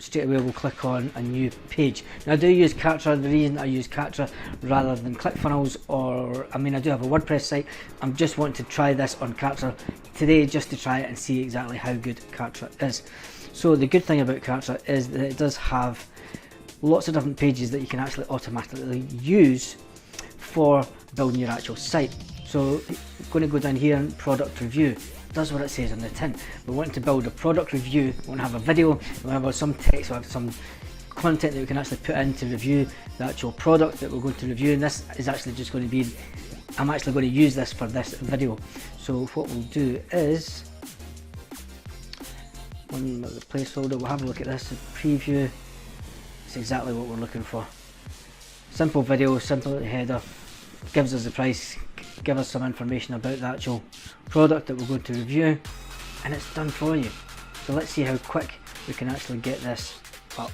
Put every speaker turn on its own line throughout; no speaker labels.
straight away we'll click on a new page. Now I do use Kartra. The reason I use Kartra rather than ClickFunnels, or I mean I do have a WordPress site, I'm just wanting to try this on Kartra today just to try it and see exactly how good Kartra is. So the good thing about Kartra is that it does have lots of different pages that you can actually automatically use for building your actual site. So I'm going to go down here and product review. Does what it says on the tin. We want to build a product review. We want to have a video, we want to have some text, we have some content that we can actually put in to review the actual product that we're going to review, and this is actually just going to be, I'm actually going to use this for this video. So what we'll do is, on the placeholder, we'll have a look at this, preview. It's exactly what we're looking for. Simple video, simple header, gives us the price, give us some information about the actual product that we're going to review, and it's done for you. So let's see how quick we can actually get this up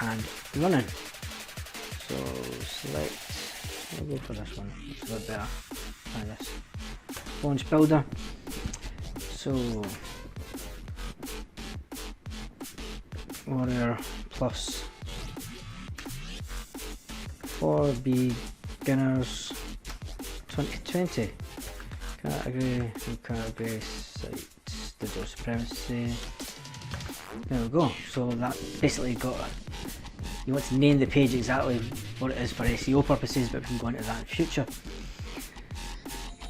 and running. So select, we'll go for this one, it's a bit better. Try this. Launch builder. So Warrior Plus for beginners 2020. Category site digital supremacy. There we go. So that basically got, you want to name the page exactly what it is for SEO purposes, but we can go into that in future.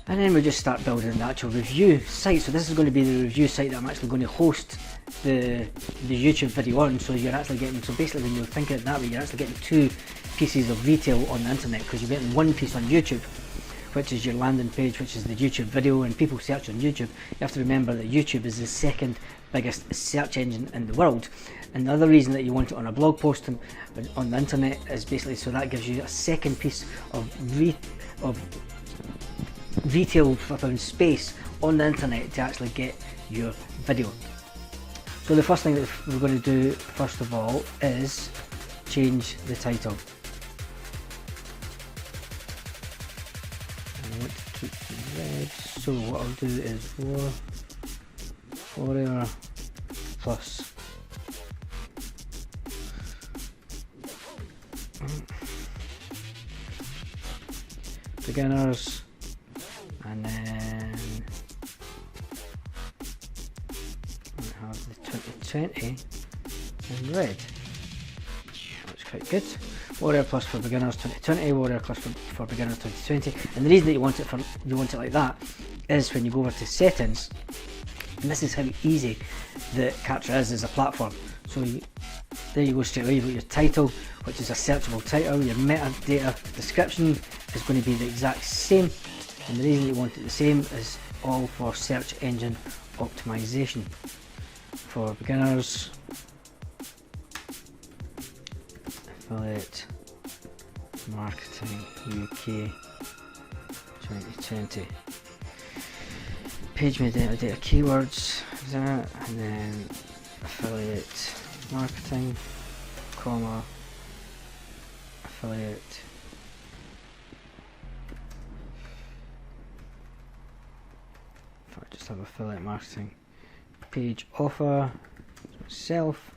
And then we just start building the actual review site. So this is going to be the review site that I'm actually going to host the YouTube video on. So you're actually getting, so basically when you're thinking it that way, you're actually getting two pieces of retail on the internet, because you're getting one piece on YouTube, which is your landing page, which is the YouTube video, and people search on YouTube. You have to remember that YouTube is the second biggest search engine in the world. And the other reason that you want it on a blog post on the internet is basically so that gives you a second piece of retail space on the internet to actually get your video. So the first thing that we're going to do first of all is change the title. I want to keep it red, so what I'll do is Warrior Plus. Beginners, and then I have the 2020 in red. That's quite good. Warrior Plus for beginners 2020, Warrior Plus for beginners 2020. And the reason that you want it like that is when you go over to settings, and this is how easy that Kartra is as a platform. So there you go, straight away. You've got your title, which is a searchable title. Your metadata description is going to be the exact same, and the reason you want it the same is all for search engine optimization. For beginners, affiliate marketing UK 2020. Page metadata keywords, and then affiliate marketing, comma, affiliate just have affiliate marketing page offer, self,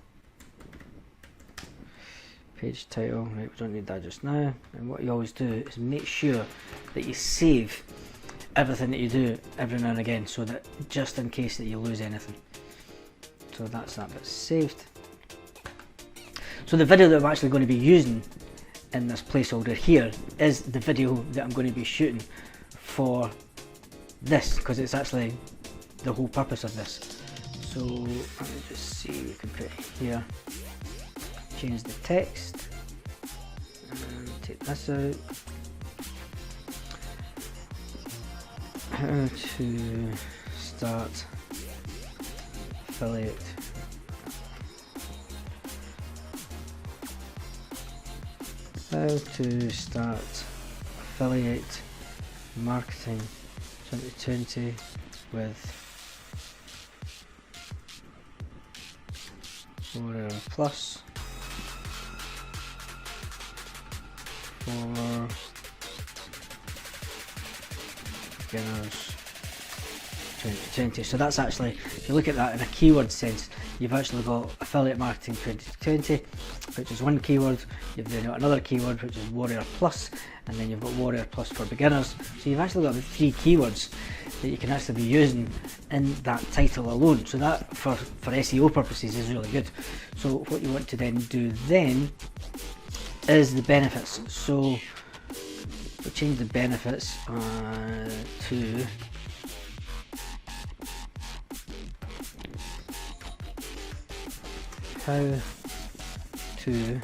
page title. Right, we don't need that just now. And what you always do is make sure that you save everything that you do every now and again, so that just in case that you lose anything. So that's that bit saved. So the video that I'm actually going to be using in this placeholder here is the video that I'm going to be shooting for this, because it's actually the whole purpose of this. So let me just see, we can put here, change the text, and take this out. How to start affiliate marketing 2020 with Warrior Plus for beginners 2020. So that's actually, if you look at that in a keyword sense, you've actually got affiliate marketing 2020, which is one keyword. You've then got another keyword, which is warrior plus, and then you've got warrior plus for beginners. So you've actually got 3 keywords that you can actually be using in that title alone. So that for SEO purposes is really good. So what you want to then do then is the benefits. So we'll change the benefits to how to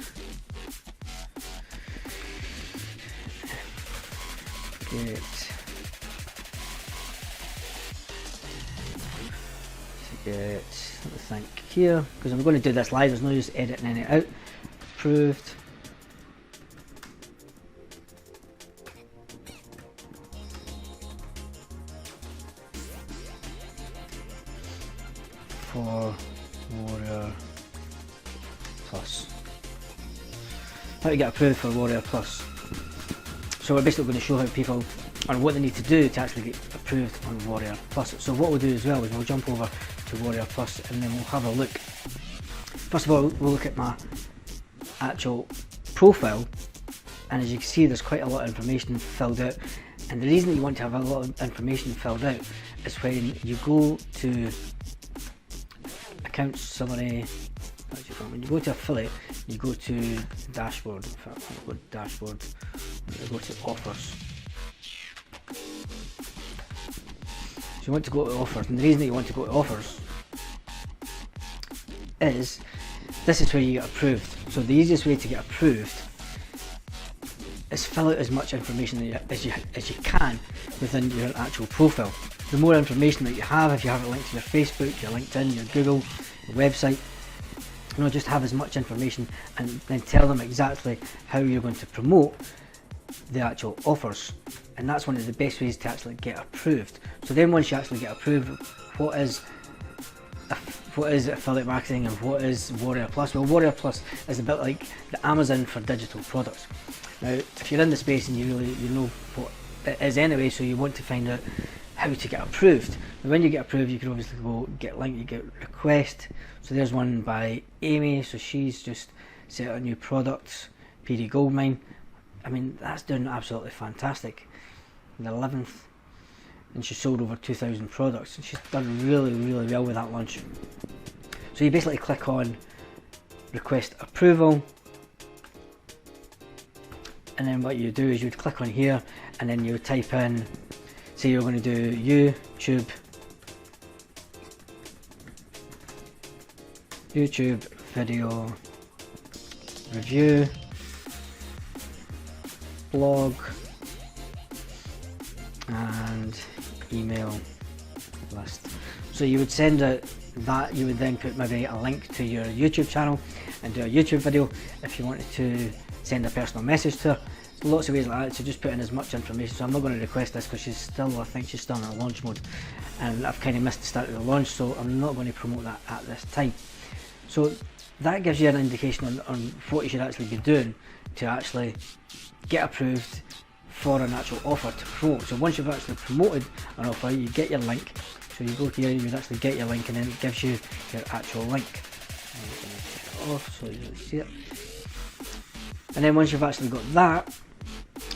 get, let me think here, because I'm going to do this live, there's no use editing any out. Approved. For warrior plus. How to get approved for warrior plus. So we're basically going to show how people, or what they need to do to actually get approved on warrior plus. So what we'll do as well is we'll jump over to warrior plus and then we'll have a look. First of all, we'll look at my actual profile, and as you can see there's quite a lot of information filled out, and the reason that you want to have a lot of information filled out is when you go to account summary. When you go to affiliate, you go to dashboard. In fact, I'll go to dashboard. You go to offers. So you want to go to offers, and the reason that you want to go to offers is this is where you get approved. So the easiest way to get approved is fill out as much information as you can within your actual profile. The more information that you have, if you have it linked to your Facebook, your LinkedIn, your Google, your website, you know, just have as much information and then tell them exactly how you're going to promote the actual offers, and that's one of the best ways to actually get approved. So then once you actually get approved, what is affiliate marketing and what is Warrior Plus? Well, Warrior Plus is a bit like the Amazon for digital products. Now if you're in the space and you know what it is anyway, so you want to find out how to get approved. Now when you get approved, you can obviously go get link, you get request. So there's one by Amy, so she's just set out a new product, PD Goldmine. I mean, that's doing absolutely fantastic. The 11th, and she sold over 2,000 products, and she's done really well with that launch. So you basically click on request approval, and then what you do is you would click on here, and then you would type in, say you're going to do YouTube video review blog and email list. So you would send out that, you would then put maybe a link to your YouTube channel and do a YouTube video. If you wanted to send a personal message to her, lots of ways like that. So just put in as much information. So I'm not going to request this because she's still, I think she's still in a launch mode, and I've kind of missed the start of the launch, so I'm not going to promote that at this time. So that gives you an indication on what you should actually be doing to actually get approved for an actual offer to promote. So once you've actually promoted an offer, you get your link. So you go here, you would actually get your link, and then it gives you your actual link. I'm going to take it off so you see it. And then once you've actually got that,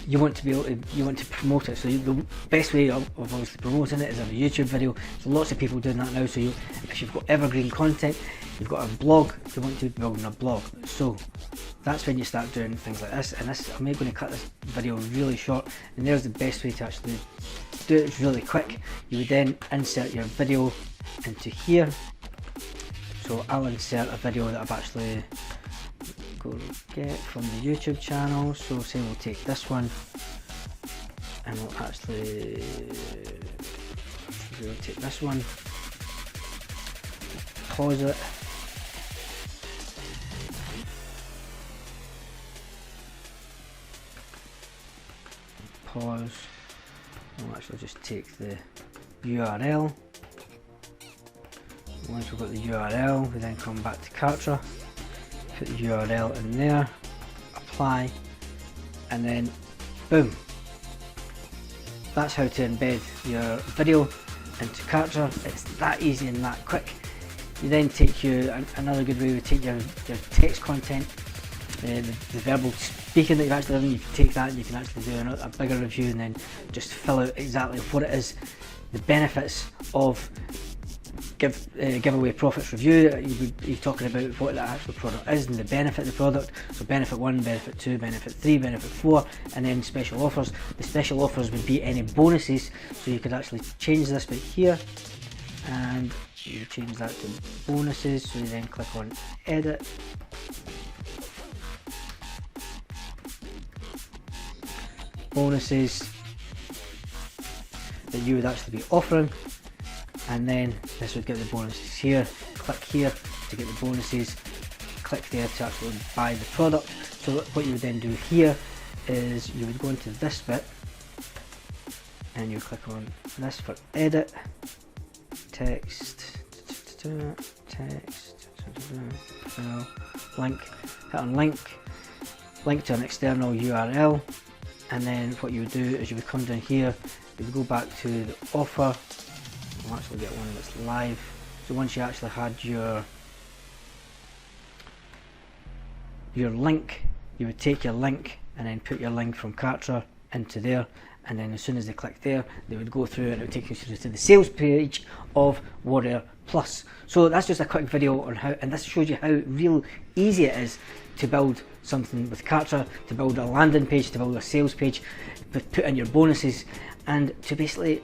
you want to be able to promote it. So the best way of obviously promoting it is a YouTube video. So lots of people doing that now. So if you've got evergreen content, you've got a blog, you want to be building a blog. So that's when you start doing things like this. And this, I'm going to cut this video really short, and there's the best way to actually do it really quick. You would then insert your video into here. So I'll insert a video that I've actually go get from the YouTube channel. So say we'll take this one and we'll take this one, pause it, pause, and we'll actually just take the URL. Once we've got the URL, we then come back to Kartra, put the URL in there, apply, and then boom. That's how to embed your video into Kartra. It's that easy and that quick. You then take another good way would take your text content, the verbal speaking that you've actually done. You can take that and you can actually do a bigger review and then just fill out exactly what it is, the benefits of giveaway profits review. You're talking about what the actual product is and the benefit of the product. So benefit 1, benefit 2, benefit 3, benefit 4, and then special offers. The special offers would be any bonuses, so you could actually change this bit here and you change that to bonuses. So you then click on edit, bonuses that you would actually be offering, and then this would get the bonuses here. Click here to get the bonuses, click there to actually buy the product. So what you would then do here is you would go into this bit and you click on this for edit, text, link, hit on link to an external URL, and then what you would do is you would come down here, you would go back to the offer. I'll actually get one that's live. So once you actually had your link, you would take your link and then put your link from Kartra into there, and then as soon as they click there, they would go through and it would take you through to the sales page of Warrior Plus. So that's just a quick video on how, and this shows you how real easy it is to build something with Kartra, to build a landing page, to build a sales page, put in your bonuses, and to basically,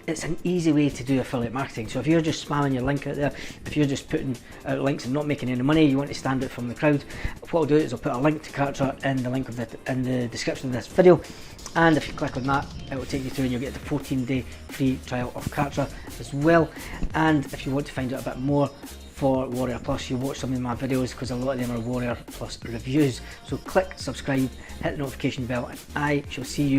it's an easy way to do affiliate marketing. So if you're just spamming your link out there, if you're just putting out links and not making any money, you want to stand out from the crowd, what I'll do is I'll put a link to Kartra in the link of in the description of this video, and if you click on that, it will take you through and you'll get the 14-day free trial of Kartra as well. And if you want to find out a bit more for Warrior Plus, you watch some of my videos because a lot of them are Warrior Plus reviews. So click subscribe, hit the notification bell, and I shall see you